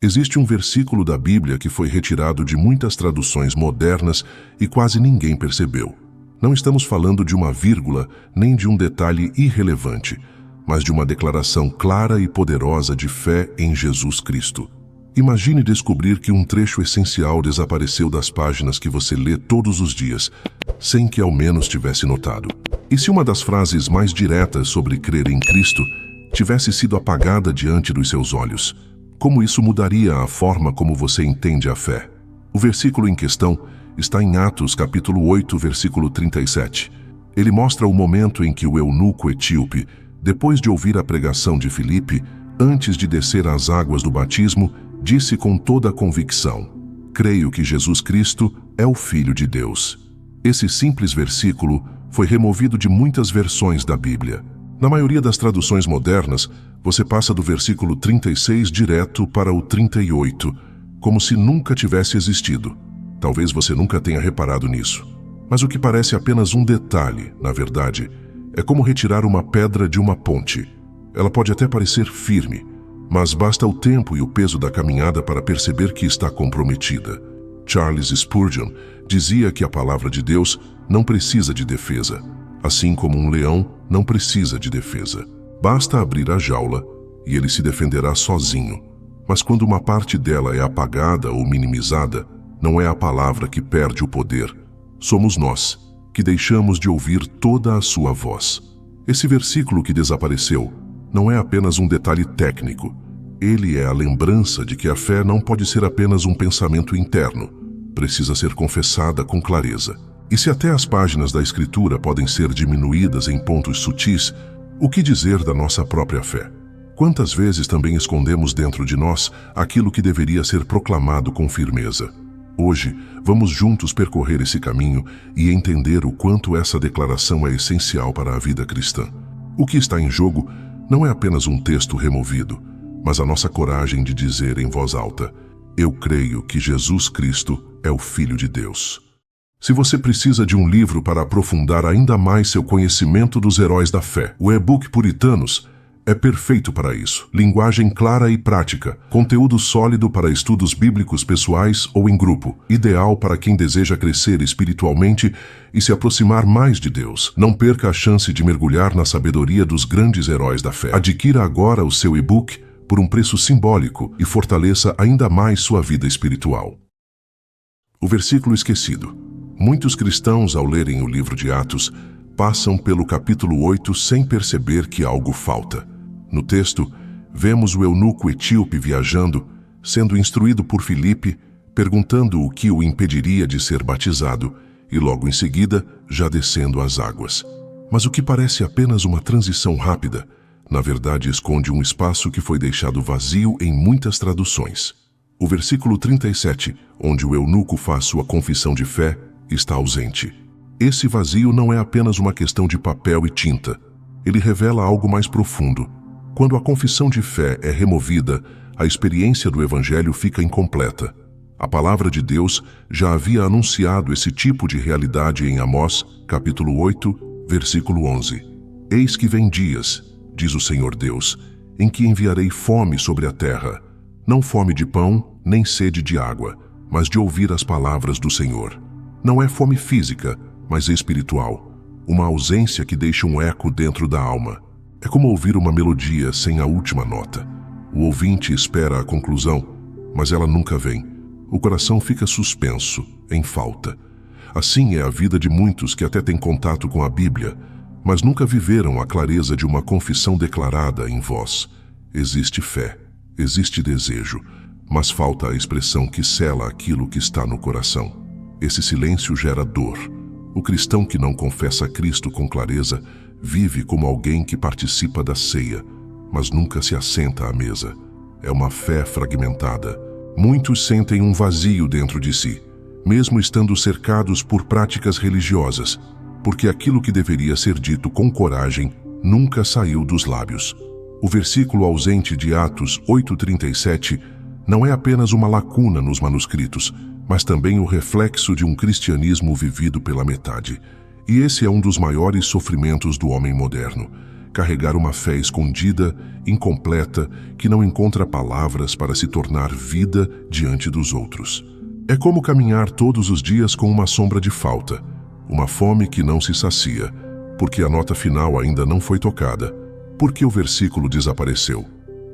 Existe um versículo da Bíblia que foi retirado de muitas traduções modernas e quase ninguém percebeu. Não estamos falando de uma vírgula nem de um detalhe irrelevante, mas de uma declaração clara e poderosa de fé em Jesus Cristo. Imagine descobrir que um trecho essencial desapareceu das páginas que você lê todos os dias, sem que ao menos tivesse notado. E se uma das frases mais diretas sobre crer em Cristo tivesse sido apagada diante dos seus olhos? Como isso mudaria a forma como você entende a fé? O versículo em questão está em Atos capítulo 8, versículo 37. Ele mostra o momento em que o eunuco etíope, depois de ouvir a pregação de Filipe, antes de descer às águas do batismo, disse com toda a convicção: creio que Jesus Cristo é o Filho de Deus. Esse simples versículo foi removido de muitas versões da Bíblia. Na maioria das traduções modernas, você passa do versículo 36 direto para o 38, como se nunca tivesse existido. Talvez você nunca tenha reparado nisso. Mas o que parece apenas um detalhe, na verdade, é como retirar uma pedra de uma ponte. Ela pode até parecer firme, mas basta o tempo e o peso da caminhada para perceber que está comprometida. Charles Spurgeon dizia que a palavra de Deus não precisa de defesa, assim como um leão não precisa de defesa. Basta abrir a jaula e ele se defenderá sozinho. Mas quando uma parte dela é apagada ou minimizada, não é a palavra que perde o poder. Somos nós que deixamos de ouvir toda a sua voz. Esse versículo que desapareceu não é apenas um detalhe técnico. Ele é a lembrança de que a fé não pode ser apenas um pensamento interno. Precisa ser confessada com clareza. E se até as páginas da Escritura podem ser diminuídas em pontos sutis, o que dizer da nossa própria fé? Quantas vezes também escondemos dentro de nós aquilo que deveria ser proclamado com firmeza? Hoje, vamos juntos percorrer esse caminho e entender o quanto essa declaração é essencial para a vida cristã. O que está em jogo não é apenas um texto removido, mas a nossa coragem de dizer em voz alta: eu creio que Jesus Cristo é o Filho de Deus. Se você precisa de um livro para aprofundar ainda mais seu conhecimento dos heróis da fé, o e-book Puritanos é perfeito para isso. Linguagem clara e prática, conteúdo sólido para estudos bíblicos pessoais ou em grupo, ideal para quem deseja crescer espiritualmente e se aproximar mais de Deus. Não perca a chance de mergulhar na sabedoria dos grandes heróis da fé. Adquira agora o seu e-book por um preço simbólico e fortaleça ainda mais sua vida espiritual. O versículo esquecido. Muitos cristãos, ao lerem o livro de Atos, passam pelo capítulo 8 sem perceber que algo falta. No texto, vemos o eunuco etíope viajando, sendo instruído por Filipe, perguntando o que o impediria de ser batizado, e logo em seguida, já descendo às águas. Mas o que parece apenas uma transição rápida, na verdade esconde um espaço que foi deixado vazio em muitas traduções. O versículo 37, onde o eunuco faz sua confissão de fé, está ausente. Esse vazio não é apenas uma questão de papel e tinta. Ele revela algo mais profundo. Quando a confissão de fé é removida, a experiência do Evangelho fica incompleta. A palavra de Deus já havia anunciado esse tipo de realidade em Amós, capítulo 8, versículo 11. Eis que vem dias, diz o Senhor Deus, em que enviarei fome sobre a terra, não fome de pão, nem sede de água, mas de ouvir as palavras do Senhor. Não é fome física, mas espiritual, uma ausência que deixa um eco dentro da alma. É como ouvir uma melodia sem a última nota. O ouvinte espera a conclusão, mas ela nunca vem. O coração fica suspenso, em falta. Assim é a vida de muitos que até têm contato com a Bíblia, mas nunca viveram a clareza de uma confissão declarada em voz. Existe fé, existe desejo, mas falta a expressão que sela aquilo que está no coração. Esse silêncio gera dor. O cristão que não confessa Cristo com clareza vive como alguém que participa da ceia, mas nunca se assenta à mesa. É uma fé fragmentada. Muitos sentem um vazio dentro de si, mesmo estando cercados por práticas religiosas, porque aquilo que deveria ser dito com coragem nunca saiu dos lábios. O versículo ausente de Atos 8:37 não é apenas uma lacuna nos manuscritos, mas também o reflexo de um cristianismo vivido pela metade. E esse é um dos maiores sofrimentos do homem moderno. carregar uma fé escondida, incompleta, que não encontra palavras para se tornar vida diante dos outros. É como caminhar todos os dias com uma sombra de falta, uma fome que não se sacia, porque a nota final ainda não foi tocada, porque o versículo desapareceu.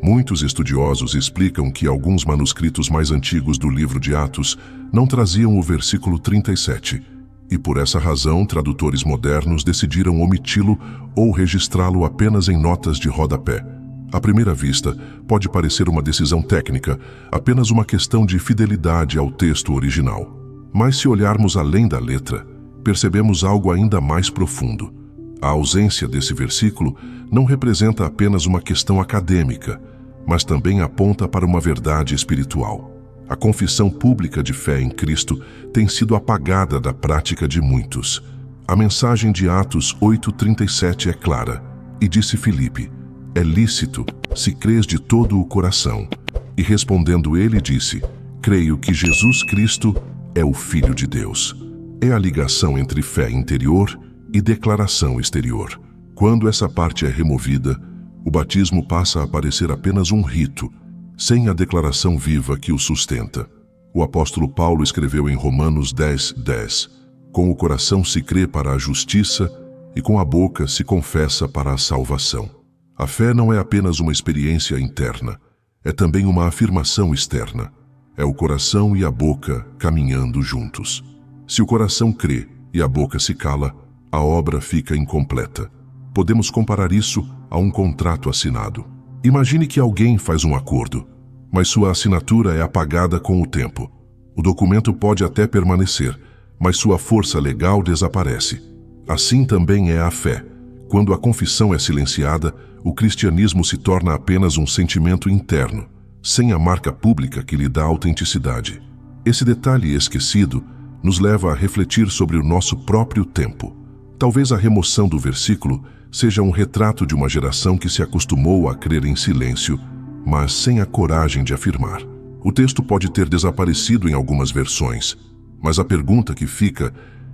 Muitos estudiosos explicam que alguns manuscritos mais antigos do livro de Atos não traziam o versículo 37, e por essa razão tradutores modernos decidiram omiti-lo ou registrá-lo apenas em notas de rodapé. À primeira vista, pode parecer uma decisão técnica, apenas uma questão de fidelidade ao texto original. Mas se olharmos além da letra, percebemos algo ainda mais profundo. A ausência desse versículo não representa apenas uma questão acadêmica, mas também aponta para uma verdade espiritual. A confissão pública de fé em Cristo tem sido apagada da prática de muitos. A mensagem de Atos 8:37 é clara, e disse Filipe: é lícito, se crês de todo o coração. E respondendo ele disse: creio que Jesus Cristo é o Filho de Deus. É a ligação entre fé interior e declaração exterior. Quando essa parte é removida, o batismo passa a parecer apenas um rito, sem a declaração viva que o sustenta. O apóstolo Paulo escreveu em Romanos 10:10: com o coração se crê para a justiça e com a boca se confessa para a salvação. A fé não é apenas uma experiência interna, é também uma afirmação externa. É o coração e a boca caminhando juntos. Se o coração crê e a boca se cala, a obra fica incompleta. Podemos comparar isso a um contrato assinado. Imagine que alguém faz um acordo, mas sua assinatura é apagada com o tempo. O documento pode até permanecer, mas sua força legal desaparece. Assim também é a fé. Quando a confissão é silenciada, o cristianismo se torna apenas um sentimento interno, sem a marca pública que lhe dá autenticidade. Esse detalhe esquecido nos leva a refletir sobre o nosso próprio tempo. Talvez a remoção do versículo seja um retrato de uma geração que se acostumou a crer em silêncio, mas sem a coragem de afirmar. O texto pode ter desaparecido em algumas versões, mas a pergunta que fica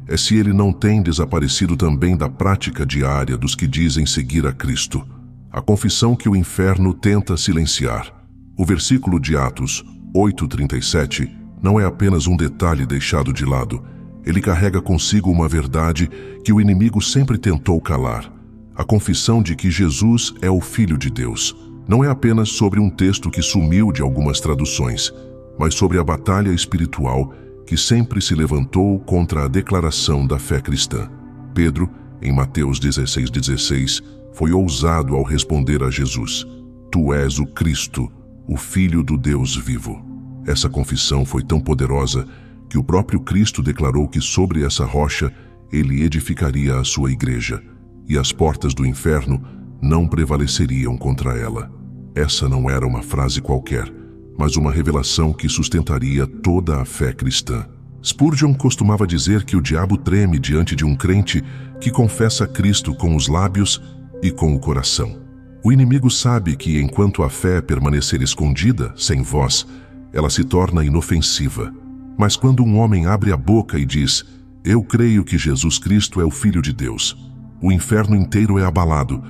é se ele não tem desaparecido também da prática diária dos que dizem seguir a Cristo. A confissão que o inferno tenta silenciar. O versículo de Atos 8:37 não é apenas um detalhe deixado de lado. Ele carrega consigo uma verdade que o inimigo sempre tentou calar. A confissão de que Jesus é o Filho de Deus. Não é apenas sobre um texto que sumiu de algumas traduções, mas sobre a batalha espiritual que sempre se levantou contra a declaração da fé cristã. Pedro, em Mateus 16:16, foi ousado ao responder a Jesus: Tu és o Cristo, o Filho do Deus vivo. Essa confissão foi tão poderosa que o próprio Cristo declarou que sobre essa rocha ele edificaria a sua igreja, e as portas do inferno não prevaleceriam contra ela. Essa não era uma frase qualquer, mas uma revelação que sustentaria toda a fé cristã. Spurgeon costumava dizer que o diabo treme diante de um crente que confessa Cristo com os lábios e com o coração. O inimigo sabe que enquanto a fé permanecer escondida, sem voz, ela se torna inofensiva. Mas quando um homem abre a boca e diz: Eu creio que Jesus Cristo é o Filho de Deus, o inferno inteiro é abalado,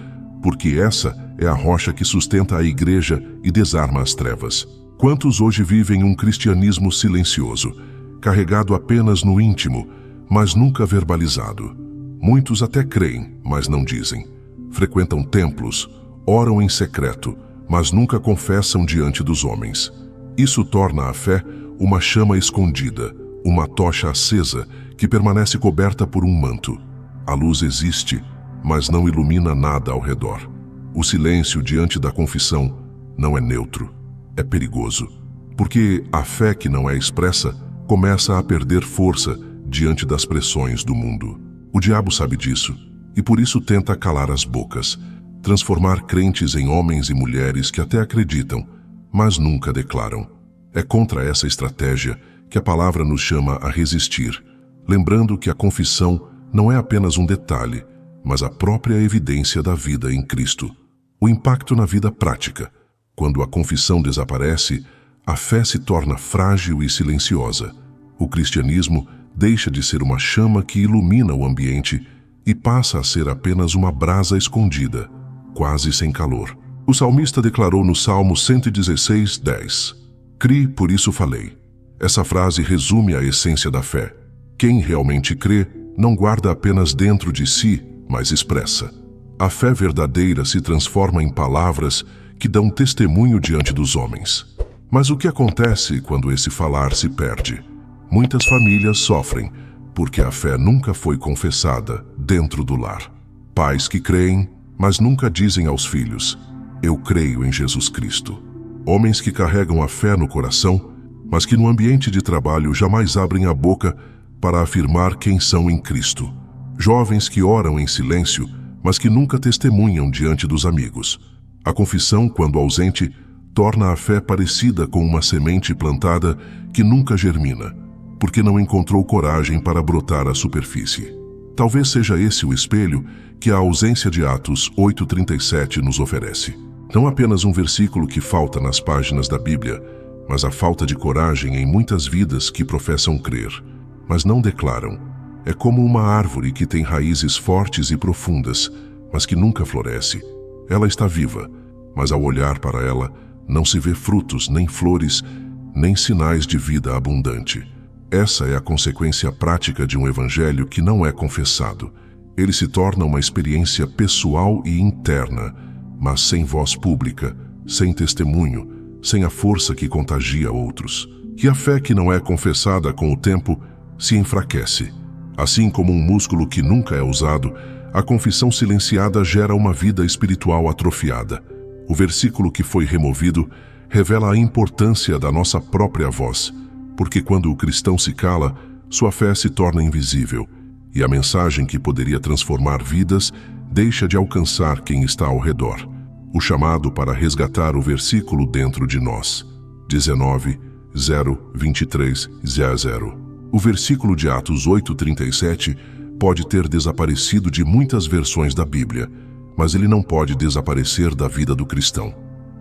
porque essa é a rocha que sustenta a igreja e desarma as trevas. Quantos hoje vivem um cristianismo silencioso, carregado apenas no íntimo, mas nunca verbalizado? Muitos até creem, mas não dizem. Frequentam templos, oram em secreto, mas nunca confessam diante dos homens. Isso torna a fé uma chama escondida, uma tocha acesa que permanece coberta por um manto. A luz existe, mas não ilumina nada ao redor. O silêncio diante da confissão não é neutro, é perigoso, porque a fé que não é expressa começa a perder força diante das pressões do mundo. O diabo sabe disso e por isso tenta calar as bocas, transformar crentes em homens e mulheres que até acreditam, mas nunca declaram. É contra essa estratégia que a palavra nos chama a resistir, lembrando que a confissão não é apenas um detalhe, mas a própria evidência da vida em Cristo. O impacto na vida prática. Quando a confissão desaparece, a fé se torna frágil e silenciosa. O cristianismo deixa de ser uma chama que ilumina o ambiente e passa a ser apenas uma brasa escondida. quase sem calor. O salmista declarou no Salmo 116:10: "Cri, por isso falei." Essa frase resume a essência da fé. Quem realmente crê não guarda apenas dentro de si, mas expressa. A fé verdadeira se transforma em palavras que dão testemunho diante dos homens. Mas o que acontece quando esse falar se perde? Muitas famílias sofrem porque a fé nunca foi confessada dentro do lar. Pais que creem, mas nunca dizem aos filhos: "Eu creio em Jesus Cristo." Homens que carregam a fé no coração, mas que no ambiente de trabalho jamais abrem a boca para afirmar quem são em Cristo. Jovens que oram em silêncio, mas que nunca testemunham diante dos amigos. A confissão, quando ausente, torna a fé parecida com uma semente plantada que nunca germina, porque não encontrou coragem para brotar à superfície. Talvez seja esse o espelho que a ausência de Atos 8:37 nos oferece. Não apenas um versículo que falta nas páginas da Bíblia, mas a falta de coragem em muitas vidas que professam crer, mas não declaram. É como uma árvore que tem raízes fortes e profundas, mas que nunca floresce. Ela está viva, mas ao olhar para ela, não se vê frutos, nem flores, nem sinais de vida abundante. Essa é a consequência prática de um evangelho que não é confessado. Ele se torna uma experiência pessoal e interna, mas sem voz pública, sem testemunho, sem a força que contagia outros. Que a fé que não é confessada com o tempo se enfraquece. Assim como um músculo que nunca é usado, a confissão silenciada gera uma vida espiritual atrofiada. O versículo que foi removido revela a importância da nossa própria voz, porque quando o cristão se cala, sua fé se torna invisível, e a mensagem que poderia transformar vidas deixa de alcançar quem está ao redor. O chamado para resgatar o versículo dentro de nós. 19:023:0. O versículo de Atos 8:37 pode ter desaparecido de muitas versões da Bíblia, mas ele não pode desaparecer da vida do cristão.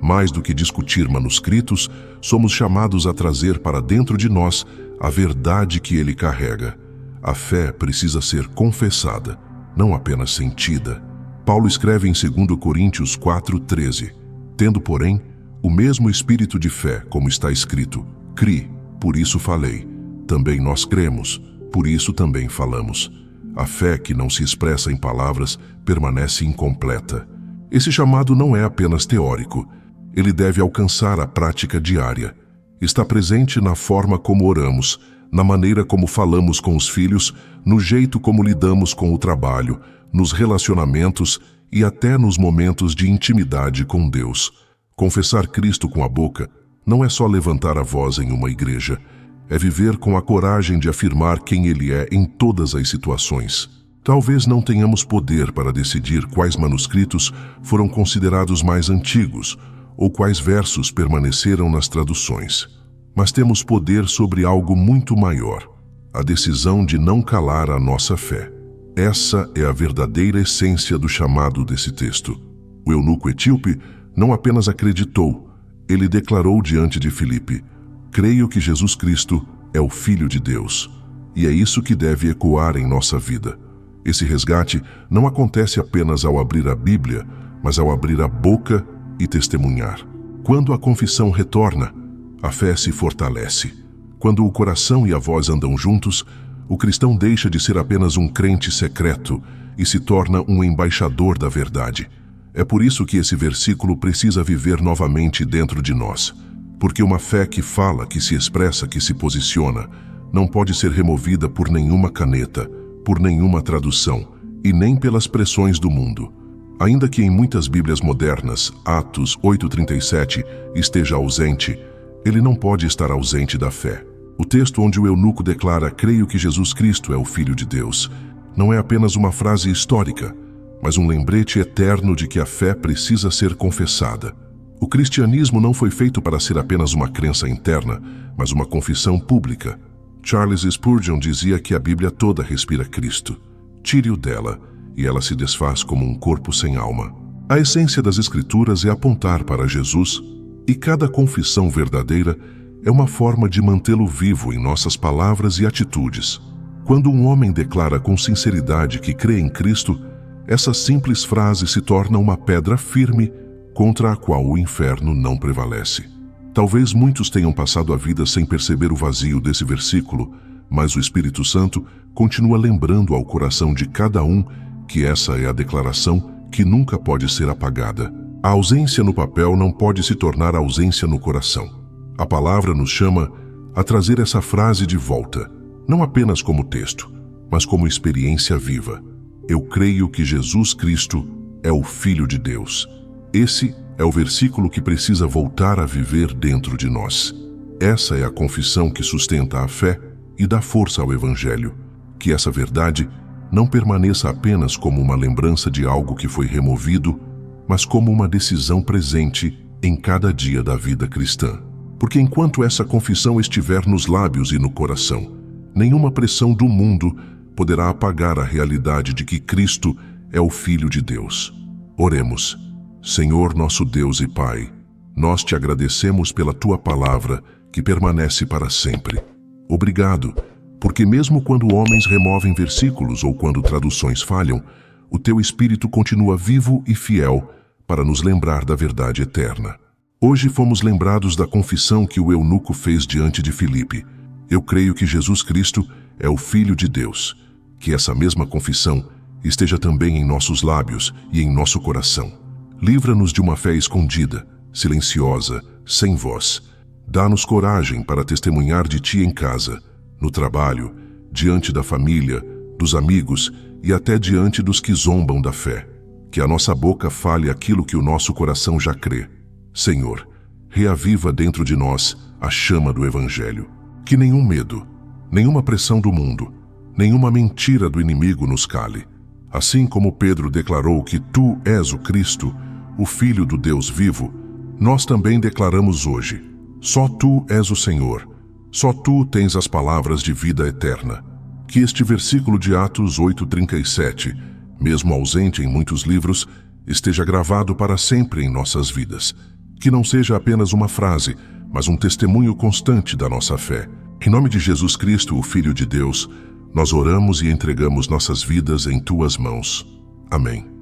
Mais do que discutir manuscritos, somos chamados a trazer para dentro de nós a verdade que ele carrega. A fé precisa ser confessada, não apenas sentida. Paulo escreve em 2 Coríntios 4:13: "Tendo, porém, o mesmo espírito de fé, como está escrito: Cri, por isso falei. Também nós cremos, por isso também falamos." A fé que não se expressa em palavras permanece incompleta. Esse chamado não é apenas teórico. Ele deve alcançar a prática diária. Está presente na forma como oramos, na maneira como falamos com os filhos, no jeito como lidamos com o trabalho, nos relacionamentos e até nos momentos de intimidade com Deus. Confessar Cristo com a boca não é só levantar a voz em uma igreja. É viver com a coragem de afirmar quem Ele é em todas as situações. Talvez não tenhamos poder para decidir quais manuscritos foram considerados mais antigos ou quais versos permaneceram nas traduções. Mas temos poder sobre algo muito maior: a decisão de não calar a nossa fé. Essa é a verdadeira essência do chamado desse texto. O eunuco etíope não apenas acreditou, ele declarou diante de Filipe: "Creio que Jesus Cristo é o Filho de Deus." E é isso que deve ecoar em nossa vida. Esse resgate não acontece apenas ao abrir a Bíblia, mas ao abrir a boca e testemunhar. Quando a confissão retorna, a fé se fortalece. Quando o coração e a voz andam juntos, o cristão deixa de ser apenas um crente secreto e se torna um embaixador da verdade. É por isso que esse versículo precisa viver novamente dentro de nós. Porque uma fé que fala, que se expressa, que se posiciona, não pode ser removida por nenhuma caneta, por nenhuma tradução e nem pelas pressões do mundo. Ainda que em muitas Bíblias modernas, Atos 8:37 esteja ausente, ele não pode estar ausente da fé. O texto onde o eunuco declara: "Creio que Jesus Cristo é o Filho de Deus", não é apenas uma frase histórica, mas um lembrete eterno de que a fé precisa ser confessada. O cristianismo não foi feito para ser apenas uma crença interna, mas uma confissão pública. Charles Spurgeon dizia que a Bíblia toda respira Cristo. Tire-o dela, e ela se desfaz como um corpo sem alma. A essência das Escrituras é apontar para Jesus, e cada confissão verdadeira é uma forma de mantê-lo vivo em nossas palavras e atitudes. Quando um homem declara com sinceridade que crê em Cristo, essa simples frase se torna uma pedra firme contra a qual o inferno não prevalece. Talvez muitos tenham passado a vida sem perceber o vazio desse versículo, mas o Espírito Santo continua lembrando ao coração de cada um que essa é a declaração que nunca pode ser apagada. A ausência no papel não pode se tornar ausência no coração. A palavra nos chama a trazer essa frase de volta, não apenas como texto, mas como experiência viva. Eu creio que Jesus Cristo é o Filho de Deus. Esse é o versículo que precisa voltar a viver dentro de nós. Essa é a confissão que sustenta a fé e dá força ao Evangelho. Que essa verdade não permaneça apenas como uma lembrança de algo que foi removido, mas como uma decisão presente em cada dia da vida cristã. Porque enquanto essa confissão estiver nos lábios e no coração, nenhuma pressão do mundo poderá apagar a realidade de que Cristo é o Filho de Deus. Oremos. Senhor nosso Deus e Pai, nós te agradecemos pela Tua palavra que permanece para sempre. Obrigado, porque mesmo quando homens removem versículos ou quando traduções falham, o Teu Espírito continua vivo e fiel para nos lembrar da verdade eterna. Hoje fomos lembrados da confissão que o eunuco fez diante de Filipe. Eu creio que Jesus Cristo é o Filho de Deus. Que essa mesma confissão esteja também em nossos lábios e em nosso coração. Livra-nos de uma fé escondida, silenciosa, sem voz. Dá-nos coragem para testemunhar de Ti em casa, no trabalho, diante da família, dos amigos e até diante dos que zombam da fé. Que a nossa boca fale aquilo que o nosso coração já crê. Senhor, reaviva dentro de nós a chama do Evangelho. Que nenhum medo, nenhuma pressão do mundo, nenhuma mentira do inimigo nos cale. Assim como Pedro declarou que Tu és o Cristo, o Filho do Deus vivo, nós também declaramos hoje: só Tu és o Senhor, só Tu tens as palavras de vida eterna. Que este versículo de Atos 8:37, mesmo ausente em muitos livros, esteja gravado para sempre em nossas vidas. Que não seja apenas uma frase, mas um testemunho constante da nossa fé. Em nome de Jesus Cristo, o Filho de Deus, nós oramos e entregamos nossas vidas em Tuas mãos. Amém.